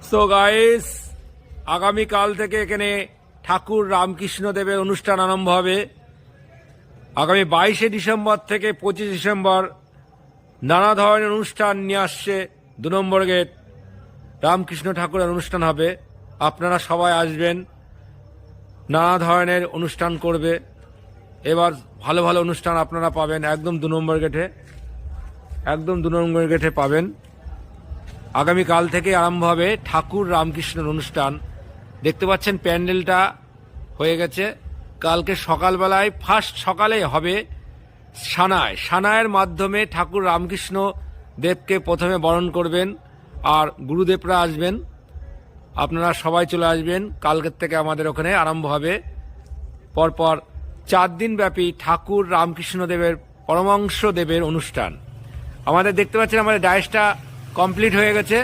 So guys, আগামীকাল থেকে এখানে ঠাকুর রামকৃষ্ণ দেবের অনুষ্ঠান আরম্ভ হবে। আগামী 22শে ডিসেম্বর থেকে 25 ডিসেম্বর নানা ধরনের অনুষ্ঠান নিয়ে আসছে। 2 নম্বর গেট রামকৃষ্ণ ঠাকুরের অনুষ্ঠান হবে। আপনারা সবাই আসবেন, নানা ধরনের অনুষ্ঠান করবে। এবার ভালো ভালো অনুষ্ঠান আপনারা পাবেন একদম 2 নম্বর গেটে, একদম 2 নম্বর গেটে পাবেন। আগামীকাল থেকে আরম্ভ হবে ঠাকুর রামকৃষ্ণের অনুষ্ঠান। দেখতে পাচ্ছেন প্যান্ডেলটা হয়ে গেছে। কালকে সকালবেলায় ফার্স্ট সকালে হবে সানায়ের মাধ্যমে ঠাকুর রামকৃষ্ণ দেবকে প্রথমে বরণ করবেন, আর গুরুদেবরা আসবেন। আপনারা সবাই চলে আসবেন। কালকের থেকে আমাদের ওখানে আরম্ভ হবে পরপর 4 দিন ব্যাপী ঠাকুর রামকৃষ্ণ দেবের পরমাংশ দেবের অনুষ্ঠান। আমাদের দেখতে পাচ্ছেন আমাদের ডায়েসটা কমপ্লিট হয়ে গেছে।